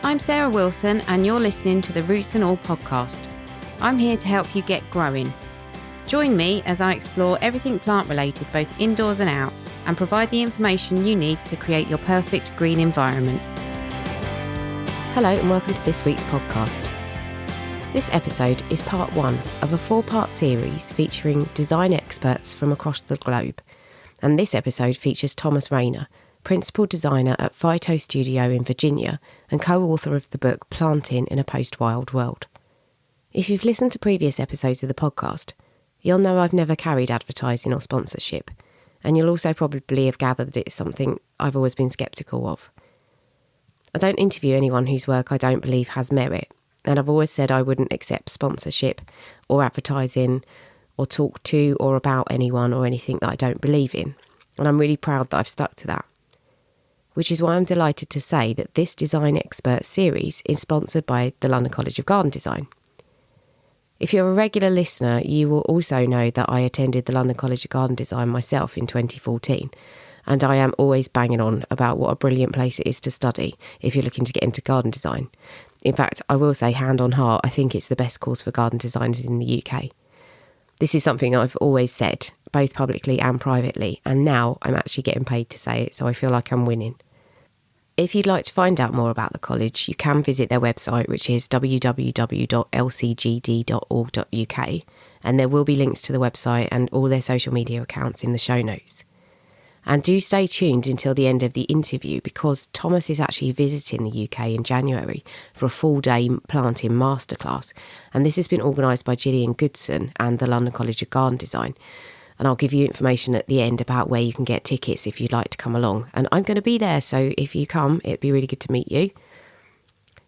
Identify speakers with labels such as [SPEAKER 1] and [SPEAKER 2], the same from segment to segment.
[SPEAKER 1] I'm Sarah Wilson and you're listening to the Roots and All podcast. I'm here to help you get growing. Join me as I explore everything plant related both indoors and out and provide the information you need to create your perfect green environment. Hello and welcome to this week's podcast. This episode is part one of a 4-part series featuring design experts from across the globe. And this episode features Thomas Rayner, Principal Designer at Phyto Studio in Virginia and co-author of the book Planting in a Post-Wild World. If you've listened to previous episodes of the podcast, you'll know I've never carried advertising or sponsorship, and you'll also probably have gathered that it's something I've always been sceptical of. I don't interview anyone whose work I don't believe has merit, and I've always said I wouldn't accept sponsorship or advertising or talk to or about anyone or anything that I don't believe in, and I'm really proud that I've stuck to that. Which is why I'm delighted to say that this Design Expert series is sponsored by the London College of Garden Design. If you're a regular listener, you will also know that I attended the London College of Garden Design myself in 2014, and I am always banging on about what a brilliant place it is to study if you're looking to get into garden design. In fact, I will say hand on heart, I think it's the best course for garden designers in the UK. This is something I've always said, both publicly and privately, and now I'm actually getting paid to say it, so I feel like I'm winning. If you'd like to find out more about the college, you can visit their website, which is www.lcgd.org.uk, and there will be links to the website and all their social media accounts in the show notes. And do stay tuned until the end of the interview, because Thomas is actually visiting the UK in January for a full-day planting masterclass, and this has been organised by Gillian Goodson and the London College of Garden Design. And I'll give you information at the end about where you can get tickets if you'd like to come along. And I'm going to be there, so if you come, it'd be really good to meet you.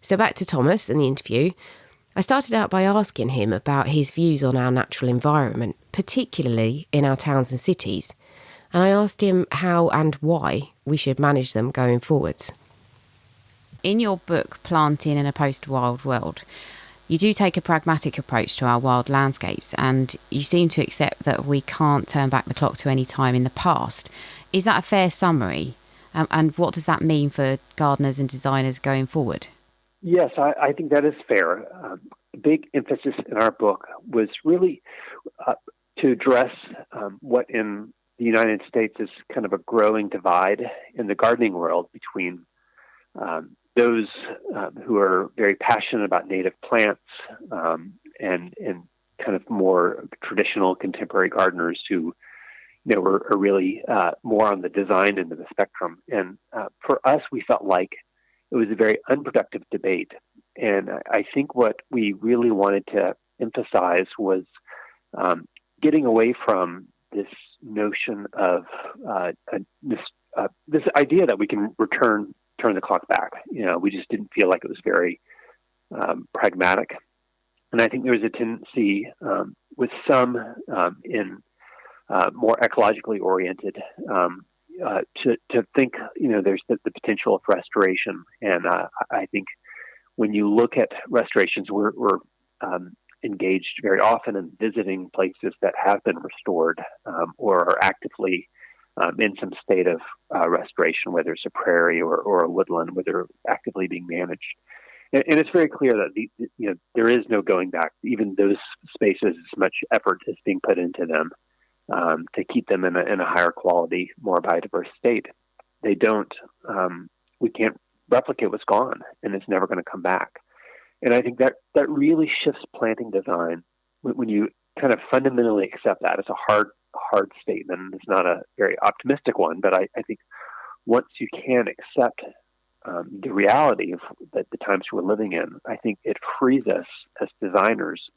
[SPEAKER 1] So back to Thomas and the interview. I started out by asking him about his views on our natural environment, particularly in our towns and cities. And I asked him how and why we should manage them going forwards. In your book, Planting in a Post-Wild World, you do take a pragmatic approach to our wild landscapes, and you seem to accept that we can't turn back the clock to any time in the past. Is that a fair summary? And what does that mean for gardeners and designers going forward?
[SPEAKER 2] Yes, I think that is fair. A big emphasis in our book was really to address what in the United States is kind of a growing divide in the gardening world between those who are very passionate about native plants and kind of more traditional contemporary gardeners who are really more on the design end of the spectrum. And for us, we felt like it was a very unproductive debate. And I think what we really wanted to emphasize was getting away from this notion of this idea that we can turn the clock back. We just didn't feel like it was very pragmatic. And I think there was a tendency with some in more ecologically oriented to think, there's the potential of restoration. And I think when you look at restorations, we're engaged very often in visiting places that have been restored or are actively in some state of restoration, whether it's a prairie or a woodland, where they're actively being managed. And it's very clear that there is no going back. Even those spaces, as much effort is being put into them to keep them in a higher quality, more biodiverse state. They don't. We can't replicate what's gone, and it's never going to come back. And I think that really shifts planting design when you kind of fundamentally accept that. It's a hard statement. It's not a very optimistic one, but I think once you can accept the reality of the times we're living in, I think it frees us as designers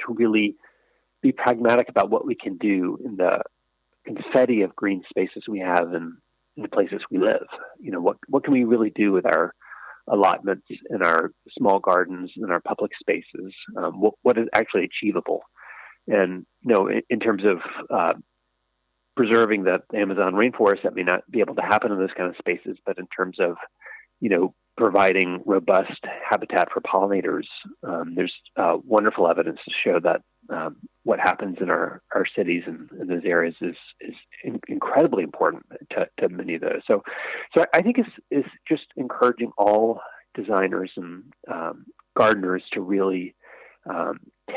[SPEAKER 2] to really be pragmatic about what we can do in the confetti of green spaces we have in the places we live. What can we really do with our allotments in our small gardens, in our public spaces? What is actually achievable? And, in terms of preserving the Amazon rainforest, that may not be able to happen in those kind of spaces, but in terms of, providing robust habitat for pollinators, there's wonderful evidence to show that what happens in our cities and in those areas is incredibly important to many of those. So I think it's just encouraging all designers and gardeners to really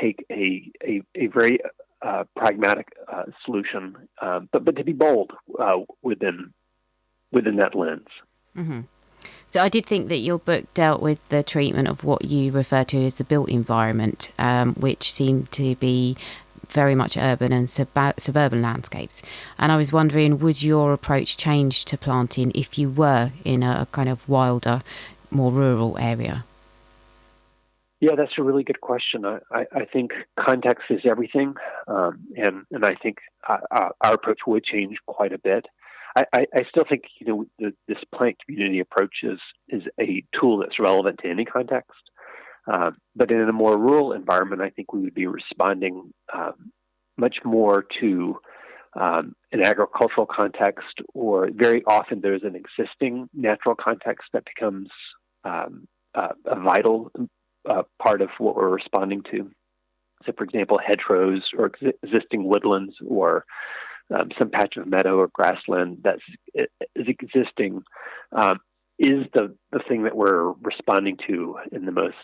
[SPEAKER 2] take a very pragmatic solution, but to be bold within that lens.
[SPEAKER 1] Mm-hmm. So I did think that your book dealt with the treatment of what you refer to as the built environment, which seemed to be very much urban and suburban landscapes. And I was wondering, would your approach change to planting if you were in a kind of wilder, more rural area?
[SPEAKER 2] Yeah, that's a really good question. I think context is everything, and I think our approach would change quite a bit. I still think this plant community approach is a tool that's relevant to any context, but in a more rural environment, I think we would be responding much more to an agricultural context, or very often there's an existing natural context that becomes a vital part of what we're responding to. So, for example, hedgerows or existing woodlands, or some patch of meadow or grassland that is existing, is the thing that we're responding to in the most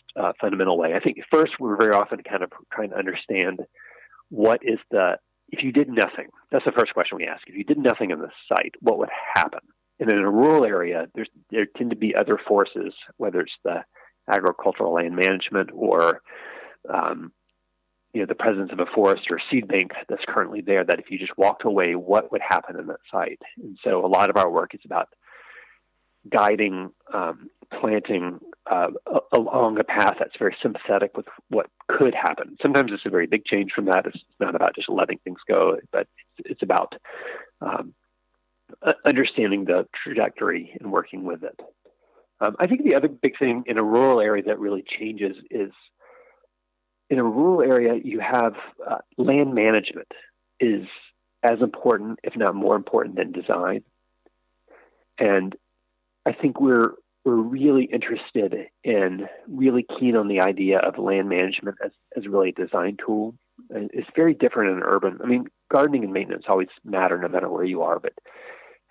[SPEAKER 2] fundamental way. I think first we're very often kind of trying to understand if you did nothing. That's the first question we ask. If you did nothing on this site, what would happen? And in a rural area, there tend to be other forces, whether it's the agricultural land management or the presence of a forest or seed bank that's currently there, that if you just walked away, what would happen in that site? And so a lot of our work is about guiding planting along a path that's very sympathetic with what could happen. Sometimes it's a very big change from that. It's not about just letting things go, but it's about understanding the trajectory and working with it. I think the other big thing in a rural area that really changes is, in a rural area, you have land management is as important, if not more important, than design. And I think we're really interested and really keen on the idea of land management as really a design tool. And it's very different in urban. I mean, gardening and maintenance always matter no matter where you are, but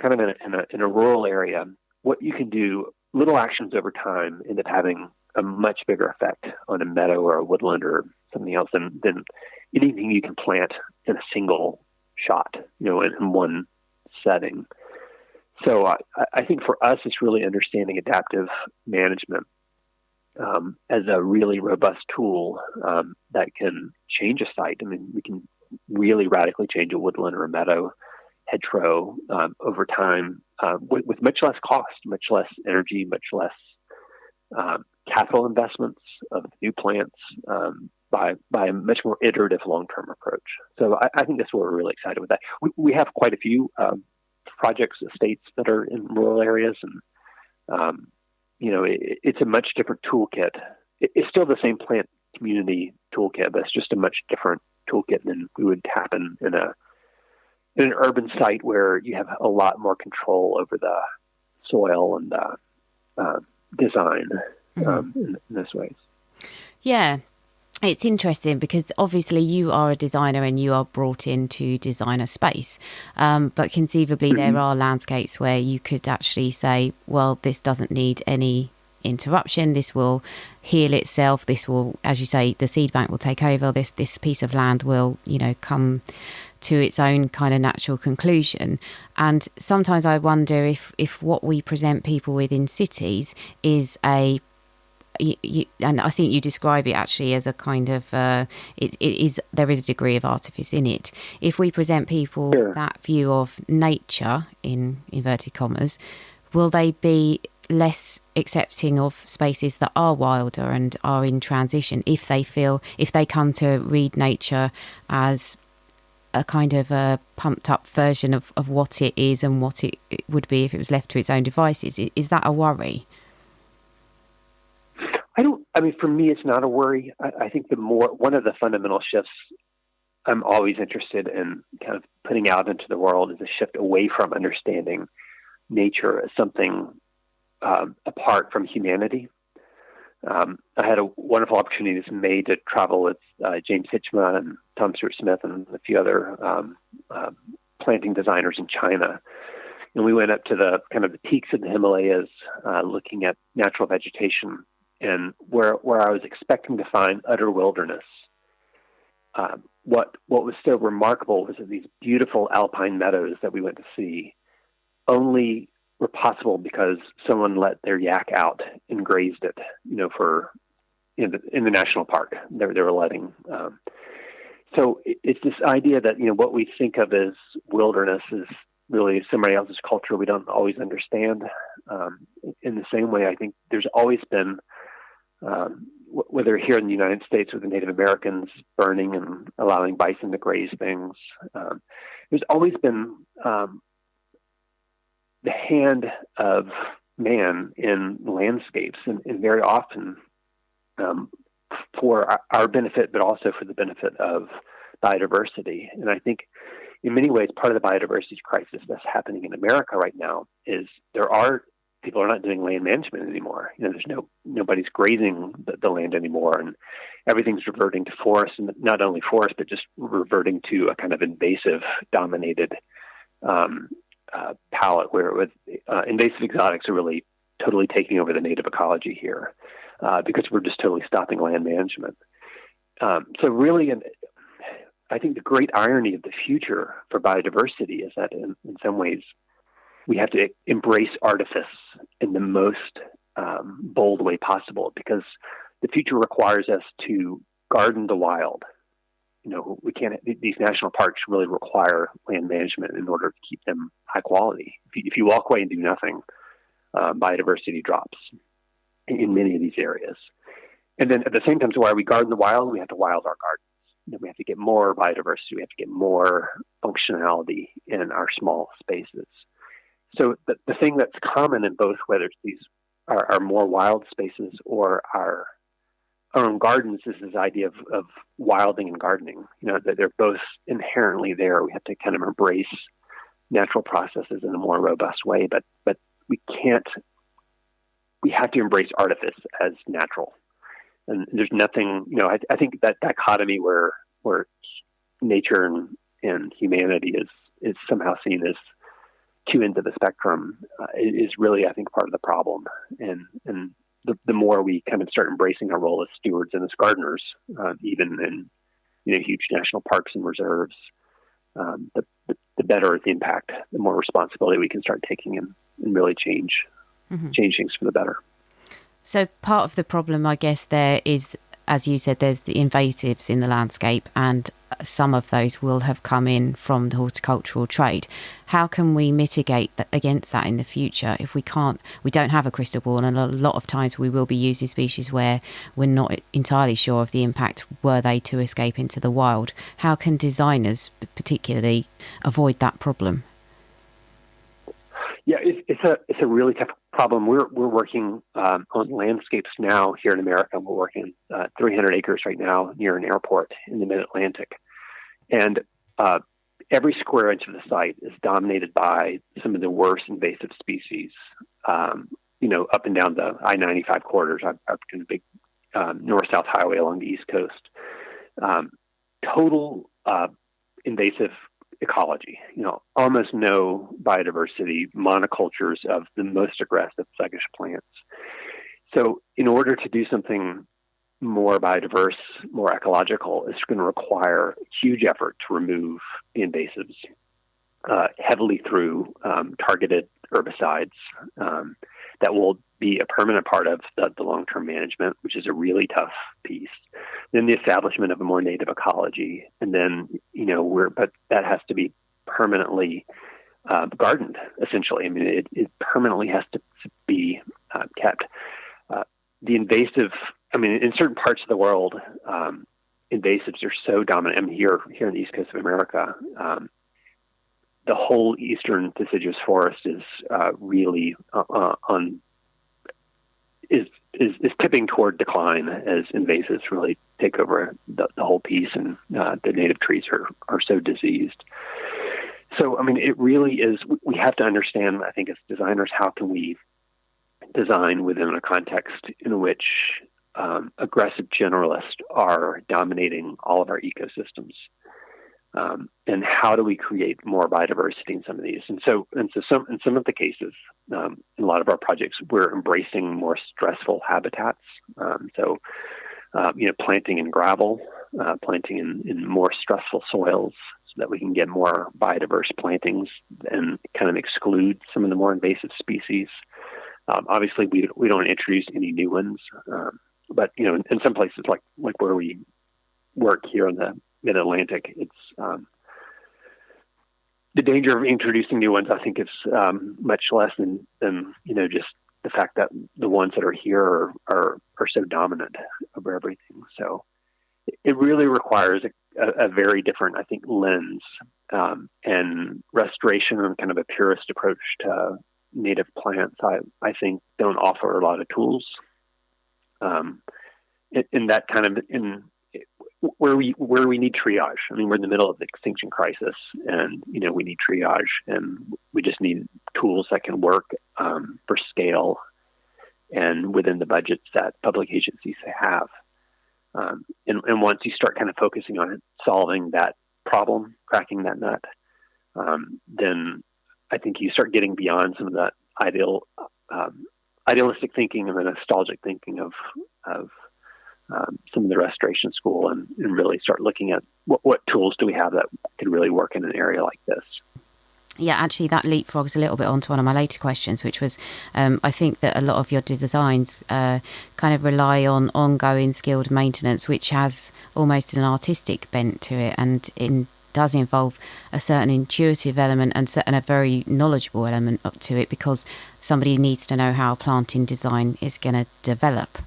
[SPEAKER 2] kind of in a rural area, what you can do, little actions over time end up having a much bigger effect on a meadow or a woodland or something else than anything you can plant in a single shot, in one setting. So I think for us, it's really understanding adaptive management as a really robust tool that can change a site. I mean, we can really radically change a woodland or a meadow, hedgerow over time with much less cost, much less energy, much less capital investments of new plants by a much more iterative long-term approach. So I think that's where we're really excited with that. We have quite a few projects, estates that are in rural areas, and it's a much different toolkit. It's still the same plant community toolkit, but it's just a much different toolkit than we would happen in an urban site where you have a lot more control over the soil and design in those ways.
[SPEAKER 1] Yeah. It's interesting because obviously you are a designer and you are brought in to design a space. But conceivably there are landscapes where you could actually say, well, this doesn't need any interruption. This will heal itself. This will, as you say, the seed bank will take over. This piece of land will, come to its own kind of natural conclusion. And sometimes I wonder if what we present people with in cities is and I think you describe it actually as a kind of there is a degree of artifice in it. If we present people that view of nature, in inverted commas, will they be less accepting of spaces that are wilder and are in transition if they come to read nature as a kind of a pumped up version of what it is and what it would be if it was left to its own devices? Is that a worry?
[SPEAKER 2] For me, it's not a worry. I think one of the fundamental shifts I'm always interested in kind of putting out into the world is a shift away from understanding nature as something apart from humanity. I had a wonderful opportunity this May to travel with James Hitchma and Tom Stewart Smith and a few other planting designers in China. And we went up to the kind of the peaks of the Himalayas, looking at natural vegetation, and where I was expecting to find utter wilderness. What was so remarkable was that these beautiful alpine meadows that we went to see only were possible because someone let their yak out and grazed it, for in the national park. They were letting. So it's this idea that what we think of as wilderness is really somebody else's culture we don't always understand. In the same way, I think there's always been, whether here in the United States with the Native Americans burning and allowing bison to graze things, there's always been the hand of man in landscapes, and very often for our benefit, but also for the benefit of biodiversity. And I think in many ways, part of the biodiversity crisis that's happening in America right now is people are not doing land management anymore. There's nobody's grazing the land anymore, and everything's reverting to forest, and not only forest, but just reverting to a kind of invasive dominated palette where invasive exotics are really totally taking over the native ecology here, because we're just totally stopping land management. So really, I think the great irony of the future for biodiversity is that in some ways we have to embrace artifice in the most bold way possible, because the future requires us to garden the wild. We can't. These national parks really require land management in order to keep them high quality. If you walk away and do nothing, biodiversity drops in many of these areas. And then at the same time, so while we garden the wild, we have to wild our gardens. We have to get more biodiversity. We have to get more functionality in our small spaces. So the thing that's common in both, whether it's these are more wild spaces or our own gardens, is this idea of wilding and gardening. That they're both inherently there. We have to kind of embrace natural processes in a more robust way, but we can't. We have to embrace artifice as natural. And there's nothing, I think that dichotomy where nature and humanity is somehow seen as two ends of the spectrum is really, I think, part of the problem. And the more we kind of start embracing our role as stewards and as gardeners, even in huge national parks and reserves, the better the impact, the more responsibility we can start taking and really change things for the better.
[SPEAKER 1] So part of the problem, I guess, there is, as you said, there's the invasives in the landscape, and some of those will have come in from the horticultural trade. How can we mitigate against that in the future if we don't have a crystal ball, and a lot of times we will be using species where we're not entirely sure of the impact were they to escape into the wild? How can designers particularly avoid that problem?
[SPEAKER 2] Yeah, it's a really tough problem. We're working on landscapes now here in America. We're working 300 acres right now near an airport in the Mid-Atlantic, and every square inch of the site is dominated by some of the worst invasive species. Up and down the I-95 corridors. I've got a big north-south highway along the East Coast. Total invasive ecology, almost no biodiversity, monocultures of the most aggressive sluggish plants. So in order to do something more biodiverse, more ecological, it's going to require huge effort to remove the invasives heavily through targeted herbicides that will be a permanent part of the long-term management, which is a really tough piece. Then the establishment of a more native ecology, and then but that has to be permanently gardened. Essentially, I mean, it permanently has to be kept. The invasive, I mean, in certain parts of the world, invasives are so dominant. I mean, here in the East Coast of America, the whole eastern deciduous forest is really is tipping toward decline as invasives really take over the whole piece, and the native trees are so diseased. So, I mean, it really is, we have to understand, I think, as designers, how can we design within a context in which aggressive generalists are dominating all of our ecosystems. and how do we create more biodiversity in some of these? And so in some of the cases, in a lot of our projects, we're embracing more stressful habitats. Planting in gravel, planting in more stressful soils, so that we can get more biodiverse plantings and kind of exclude some of the more invasive species. Obviously, we don't introduce any new ones, but in some places like where we work here in the Mid-Atlantic, it's the danger of introducing new ones. I think is much less than just the fact that the ones that are here are so dominant over everything. So it really requires a very different, I think, lens and restoration and kind of a purist approach to native plants. I think don't offer a lot of tools in that kind of where we need triage. I mean, we're in the middle of the extinction crisis, and we need triage, and we just need tools that can work for scale and within the budgets that public agencies have. And once you start kind of focusing on it, solving that problem, cracking that nut, then I think you start getting beyond some of that idealistic thinking and the nostalgic thinking of some of the restoration school, and really start looking at what tools do we have that could really work in an area like this.
[SPEAKER 1] Yeah, actually, that leapfrogs a little bit onto one of my later questions, which was, I think that a lot of your designs kind of rely on ongoing skilled maintenance, which has almost an artistic bent to it, and does involve a certain intuitive element and a very knowledgeable element up to it, because somebody needs to know how planting design is going to develop,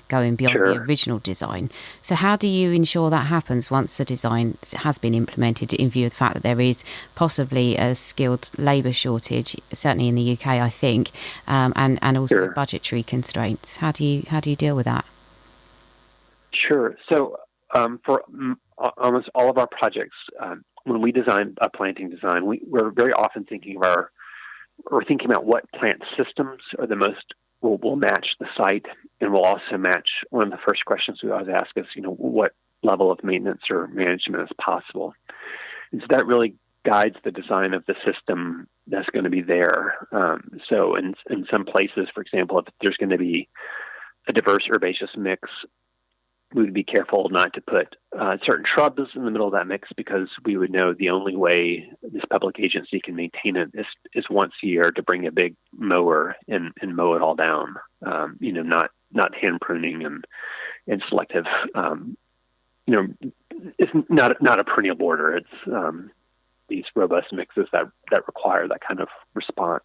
[SPEAKER 1] going beyond the original design. So how do you ensure that happens once the design has been implemented, in view of the fact that there is possibly a skilled labour shortage, certainly in the UK, I think, and also budgetary constraints? How do you deal with that?
[SPEAKER 2] Sure. So for almost all of our projects, when we design a planting design, we're very often thinking about what plant systems are the most will match the site, and will also match. One of the first questions we always ask is, what level of maintenance or management is possible, and so that really guides the design of the system that's going to be there. So in some places, for example, if there's going to be a diverse herbaceous mix, we would be careful not to put certain shrubs in the middle of that mix, because we would know the only way this public agency can maintain it is once a year to bring a big mower and mow it all down. Not hand pruning and selective. It's not a perennial border. It's these robust mixes that require that kind of response.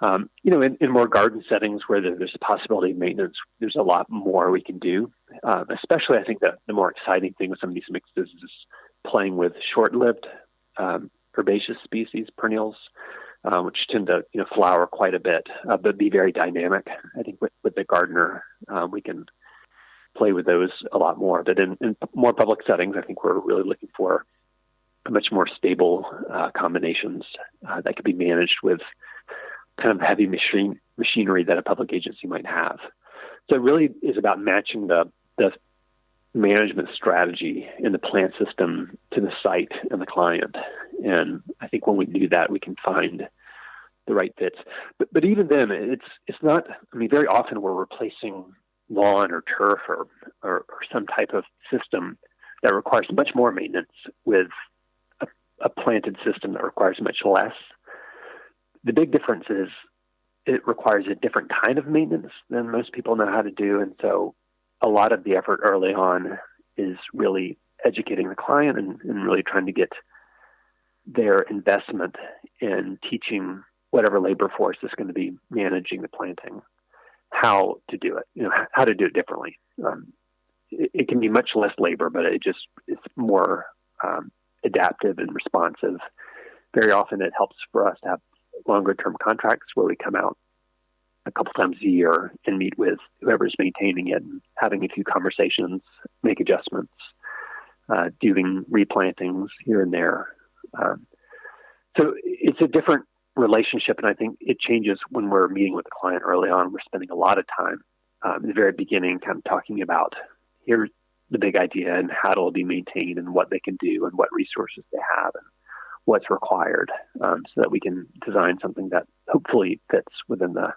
[SPEAKER 2] In more garden settings where there's a possibility of maintenance, there's a lot more we can do. Especially, I think that the more exciting thing with some of these mixes is playing with short-lived herbaceous species, perennials, which tend to flower quite a bit, but be very dynamic. I think with the gardener, we can play with those a lot more. But in more public settings, I think we're really looking for much more stable combinations that could be managed with kind of heavy machinery that a public agency might have. So it really is about matching the management strategy in the plant system to the site and the client. And I think when we do that, we can find the right fits. But even then, it's not. I mean, very often we're replacing lawn or turf or some type of system that requires much more maintenance with a planted system that requires much less. The big difference is it requires a different kind of maintenance than most people know how to do. And so a lot of the effort early on is really educating the client and really trying to get their investment in teaching whatever labor force is going to be managing the planting how to do it, how to do it differently. It can be much less labor, but it's more adaptive and responsive. Very often it helps for us to have longer term contracts where we come out a couple times a year and meet with whoever's maintaining it and having a few conversations, make adjustments, doing replantings here and there. So it's a different relationship, and I think it changes when we're meeting with the client early on. We're spending a lot of time in the very beginning kind of talking about, here, the big idea and how it'll be maintained and what they can do and what resources they have and what's required, so that we can design something that hopefully fits within the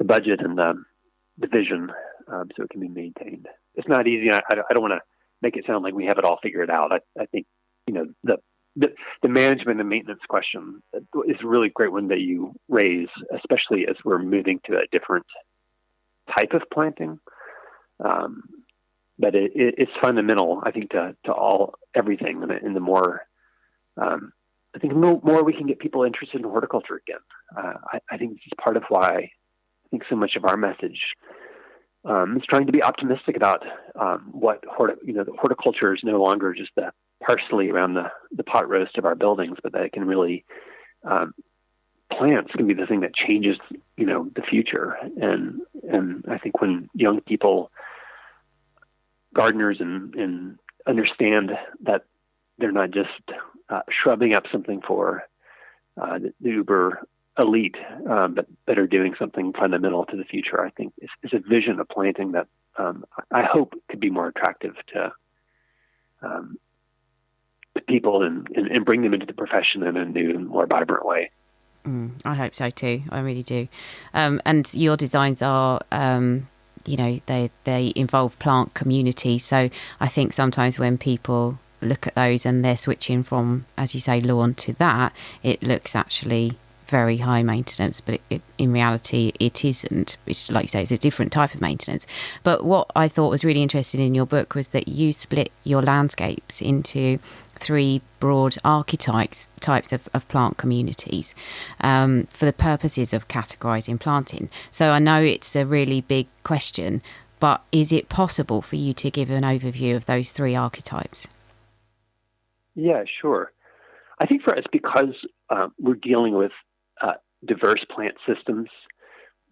[SPEAKER 2] budget and the vision, so it can be maintained. It's not easy. I don't want to make it sound like we have it all figured out. I think, the management and maintenance question is a really great one that you raise, especially as we're moving to a different type of planting. But it's fundamental, I think, to everything. And the more, I think the more we can get people interested in horticulture again. I think this is part of why I think so much of our message is trying to be optimistic about what horticulture is no longer just the parsley around the pot roast of our buildings, but that it can really plants can be the thing that changes the future. And I think when young people, gardeners, and understand that they're not just shrubbing up something for the uber elite, but are doing something fundamental to the future, I think is a vision of planting that I hope could be more attractive to people and bring them into the profession in a new and more vibrant way.
[SPEAKER 1] I hope so too. I really do. And your designs are, they involve plant community. So I think sometimes when people look at those and they're switching from, as you say, lawn to that, it looks actually very high maintenance, but in reality it isn't. It's like you say, it's a different type of maintenance. But what I thought was really interesting in your book was that you split your landscapes into 3 broad archetypes of plant communities for the purposes of categorizing planting. So I know it's a really big question, but is it possible for you to give an overview of those 3 archetypes?
[SPEAKER 2] Yeah, sure. I think for us, because we're dealing with diverse plant systems,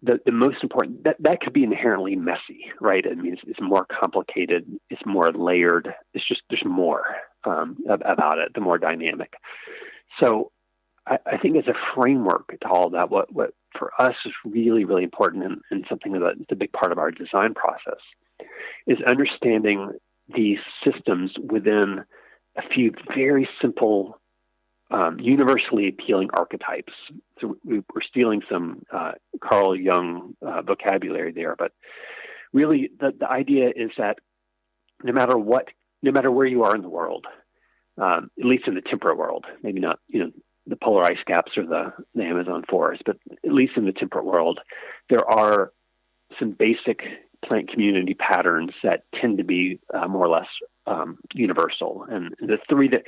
[SPEAKER 2] the most important, that could be inherently messy, right? I mean, it's more complicated, it's more layered, there's more about it, the more dynamic. So I think as a framework to all that, what for us is really, really important and something that's a big part of our design process is understanding these systems within a few very simple, universally appealing archetypes. So we're stealing some Carl Jung vocabulary there, but really the idea is that no matter where you are in the world, at least in the temperate world, maybe not the polar ice caps or the Amazon forest, but at least in the temperate world, there are some basic plant community patterns that tend to be more or less universal. And the 3 that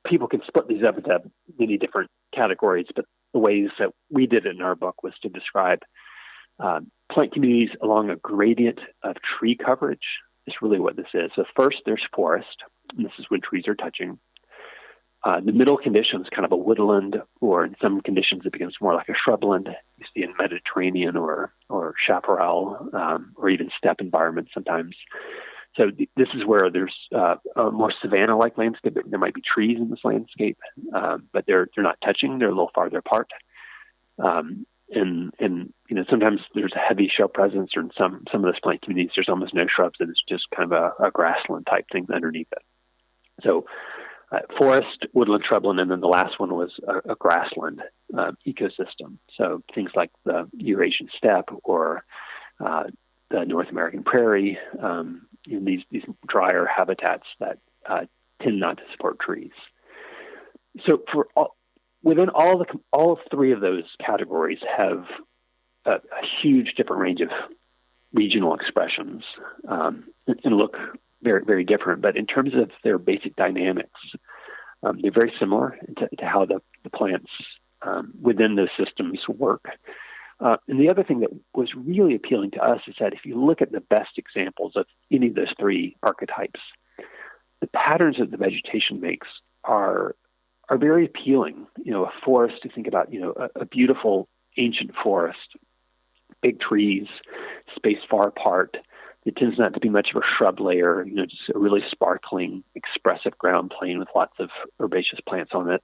[SPEAKER 2] people can split these up into many different categories, but the ways that we did it in our book was to describe plant communities along a gradient of tree coverage. Is really what this is. So first, there's forest, and this is when trees are touching. The middle condition is kind of a woodland, or in some conditions it becomes more like a shrubland. You see in Mediterranean or chaparral, or even steppe environments sometimes. So this is where there's a more savanna-like landscape. There might be trees in this landscape, but they're not touching. They're a little farther apart. And sometimes there's a heavy shrub presence, or in some of those plant communities, there's almost no shrubs, and it's just kind of a grassland type thing underneath it. So forest, woodland, shrubland, and then the last one was a grassland ecosystem. So things like the Eurasian steppe or the North American prairie, these drier habitats that tend not to support trees. So within all 3 of those categories have a huge different range of regional expressions and look very, very different. But in terms of their basic dynamics, they're very similar to how the plants within those systems work. And the other thing that was really appealing to us is that if you look at the best examples of any of those 3 archetypes, the patterns that the vegetation makes are very appealing. A forest, to think about, a beautiful ancient forest, big trees, spaced far apart. It tends not to be much of a shrub layer, just a really sparkling, expressive ground plane with lots of herbaceous plants on it.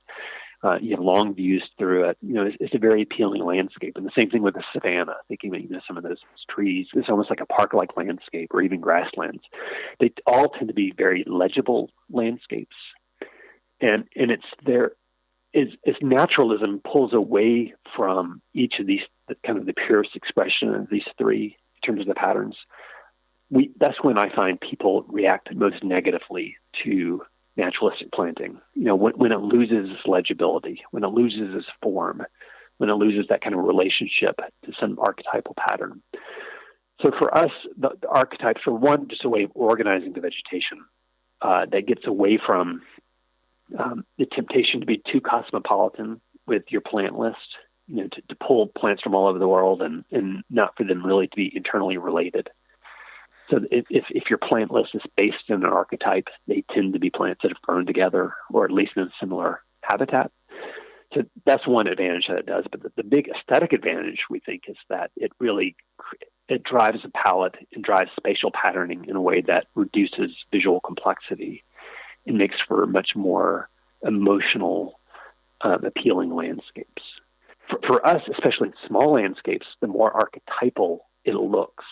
[SPEAKER 2] You have long views through it. It's a very appealing landscape. And the same thing with the savanna. Thinking about some of those trees, it's almost like a park-like landscape, or even grasslands. They all tend to be very legible landscapes, and it's there. As naturalism pulls away from each of these, kind of the purest expression of these three in terms of the patterns, that's when I find people react most negatively to naturalistic planting. When it loses its legibility, when it loses its form, when it loses that kind of relationship to some archetypal pattern. So for us, the archetypes are one, just a way of organizing the vegetation that gets away from the temptation to be too cosmopolitan with your plant list, to pull plants from all over the world and not for them really to be internally related. So if your plant list is based in an archetype, they tend to be plants that have grown together, or at least in a similar habitat. So that's one advantage that it does. But the big aesthetic advantage, we think, is that it drives a palette and drives spatial patterning in a way that reduces visual complexity. It makes for much more emotional, appealing landscapes. For us, especially in small landscapes, the more archetypal it looks,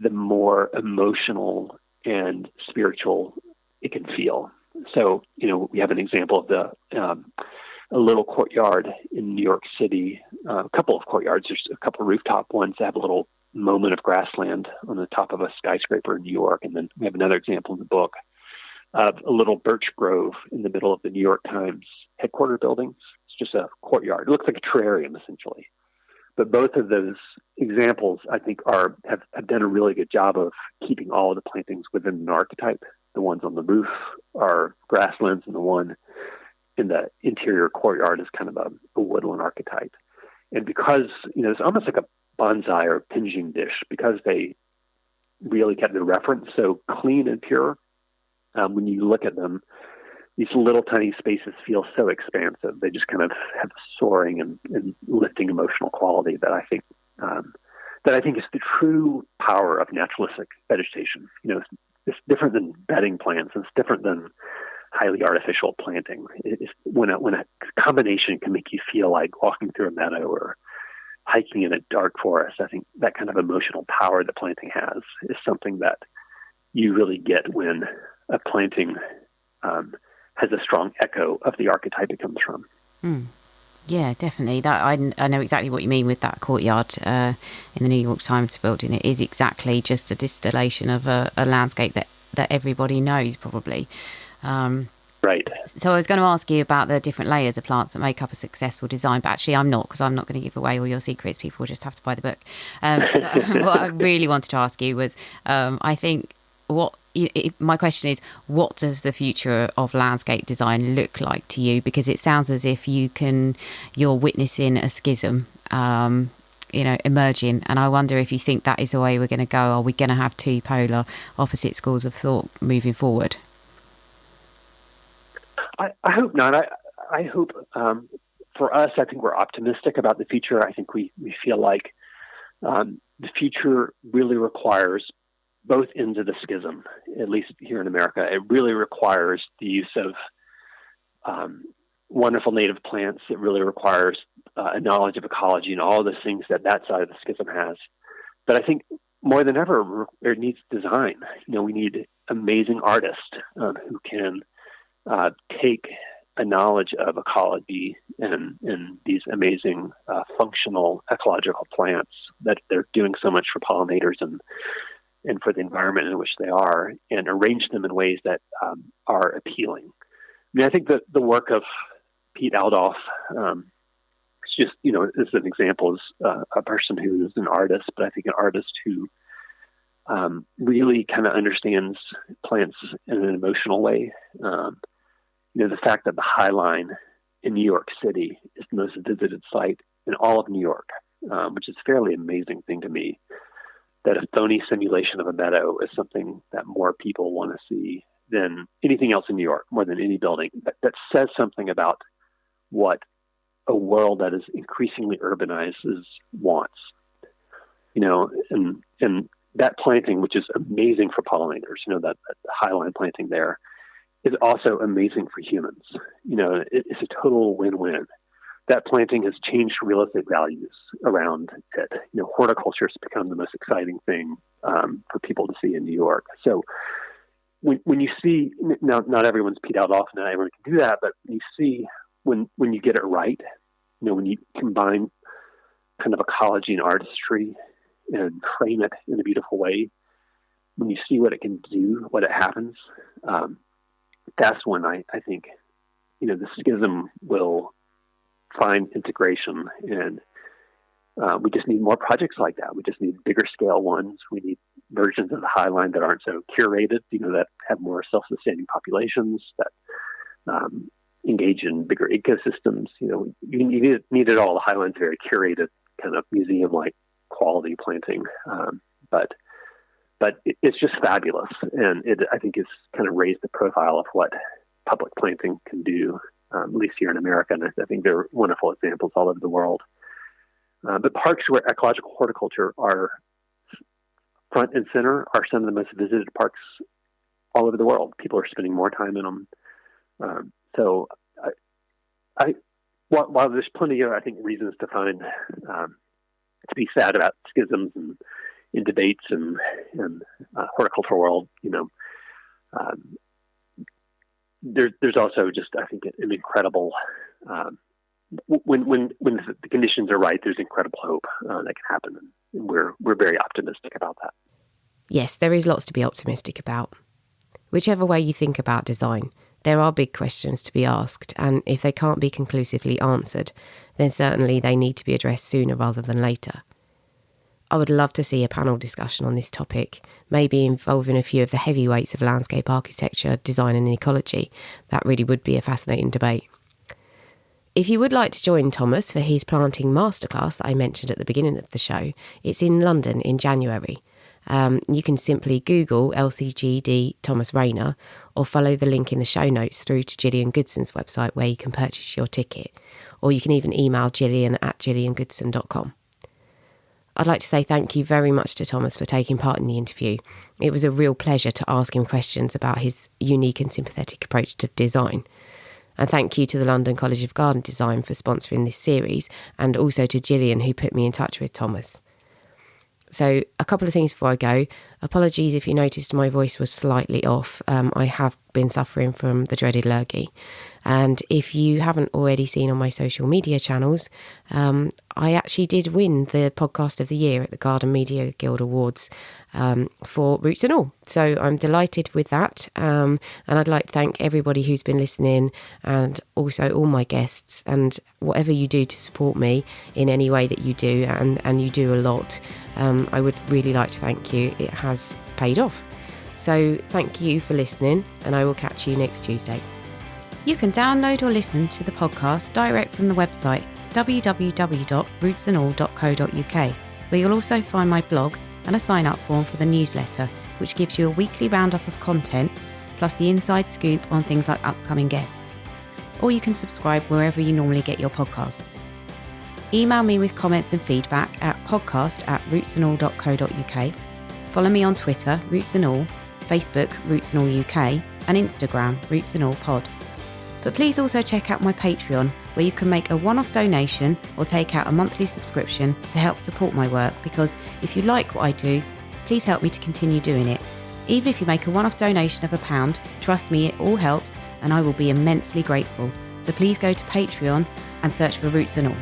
[SPEAKER 2] the more emotional and spiritual it can feel. So, we have an example of a little courtyard in New York City, a couple of courtyards. There's a couple of rooftop ones that have a little moment of grassland on the top of a skyscraper in New York. And then we have another example in the book of a little birch grove in the middle of the New York Times headquarters buildings. It's just a courtyard. It looks like a terrarium, essentially. But both of those examples, I think, have done a really good job of keeping all of the plantings within an archetype. The ones on the roof are grasslands, and the one in the interior courtyard is kind of a woodland archetype. And because, it's almost like a bonsai or pinging dish, because they really kept the reference so clean and pure, when you look at them, these little tiny spaces feel so expansive. They just kind of have soaring and lifting emotional quality that I think is the true power of naturalistic vegetation. It's different than bedding plants. It's different than highly artificial planting. It's when a combination can make you feel like walking through a meadow or hiking in a dark forest. I think that kind of emotional power that planting has is something that you really get when a planting has a strong echo of the archetype it comes from.
[SPEAKER 1] Yeah, definitely. That I know exactly what you mean with that courtyard in the New York Times building. It is exactly just a distillation of a landscape that everybody knows, probably.
[SPEAKER 2] Right.
[SPEAKER 1] So I was going to ask you about the different layers of plants that make up a successful design, but actually I'm not, because I'm not going to give away all your secrets. People will just have to buy the book. What I really wanted to ask you was, I think my question is, what does the future of landscape design look like to you? Because it sounds as if you're witnessing a schism, emerging. And I wonder if you think that is the way we're going to go. Are we going to have two polar opposite schools of thought moving forward?
[SPEAKER 2] I hope not. I hope for us, I think we're optimistic about the future. I think we feel like the future really requires both ends of the schism, at least here in America. It really requires the use of wonderful native plants. It really requires a knowledge of ecology and all the things that side of the schism has. But I think more than ever, it needs design. We need amazing artists who can take a knowledge of ecology and these amazing functional ecological plants that they're doing so much for pollinators and for the environment in which they are, and arrange them in ways that are appealing. I think that the work of Pete Aldoff, is just, as an example, is a person who is an artist, but I think an artist who really kind of understands plants in an emotional way. The fact that the High Line in New York City is the most visited site in all of New York, which is a fairly amazing thing to me, that a phony simulation of a meadow is something that more people want to see than anything else in New York, more than any building. That says something about what a world that is increasingly urbanized wants. And that planting, which is amazing for pollinators, that High Line planting there, is also amazing for humans. It's a total win-win. That planting has changed real estate values around it. Horticulture has become the most exciting thing for people to see in New York. So when you see, now not everyone's peed out off, not everyone can do that, but when you see when you get it right, when you combine kind of ecology and artistry and frame it in a beautiful way, when you see what it can do, what it happens, that's when I think, the schism will find integration. And we just need more projects like that. We just need bigger scale ones. We need versions of the High Line that aren't so curated, that have more self-sustaining populations, that engage in bigger ecosystems. You need it all. The High Line's very curated, kind of museum-like quality planting. But it's just fabulous. And I think it's kind of raised the profile of what public planting can do, at least here in America. And I think there are wonderful examples all over the world. But parks where ecological horticulture are front and center are some of the most visited parks all over the world. People are spending more time in them. So while there's plenty of, I think, reasons to find, to be sad about schisms and in debates and horticultural world, there's also just, I think, an incredible, when the conditions are right, there's incredible hope that can happen. And we're very optimistic about that.
[SPEAKER 1] Yes, there is lots to be optimistic about. Whichever way you think about design, there are big questions to be asked, and if they can't be conclusively answered, then certainly they need to be addressed sooner rather than later. I would love to see a panel discussion on this topic, maybe involving a few of the heavyweights of landscape architecture, design and ecology. That really would be a fascinating debate. If you would like to join Thomas for his planting masterclass that I mentioned at the beginning of the show, it's in London in January. You can simply Google LCGD Thomas Rayner or follow the link in the show notes through to Gillian Goodson's website where you can purchase your ticket. Or you can even email gillian@gilliangoodson.com. I'd like to say thank you very much to Thomas for taking part in the interview. It was a real pleasure to ask him questions about his unique and sympathetic approach to design. And thank you to the London College of Garden Design for sponsoring this series, and also to Gillian who put me in touch with Thomas. So a couple of things before I go. Apologies if you noticed my voice was slightly off. I have been suffering from the dreaded lurgy. And if you haven't already seen on my social media channels, I actually did win the podcast of the year at the Garden Media Guild Awards for Roots and All. So I'm delighted with that. And I'd like to thank everybody who's been listening, and also all my guests, and whatever you do to support me in any way that you do, and you do a lot. I would really like to thank you. It has paid off. So thank you for listening, and I will catch you next Tuesday. You can download or listen to the podcast direct from the website www.rootsandall.co.uk, where you'll also find my blog and a sign-up form for the newsletter, which gives you a weekly roundup of content, plus the inside scoop on things like upcoming guests. Or you can subscribe wherever you normally get your podcasts. Email me with comments and feedback at podcast@rootsandall.co.uk. Follow me on Twitter, Roots and All, Facebook, Roots and All UK, and Instagram, Roots and All Pod. But please also check out my Patreon, where you can make a one-off donation or take out a monthly subscription to help support my work, because if you like what I do, please help me to continue doing it. Even if you make a one-off donation of £1, trust me, it all helps, and I will be immensely grateful. So please go to Patreon and search for Roots and All.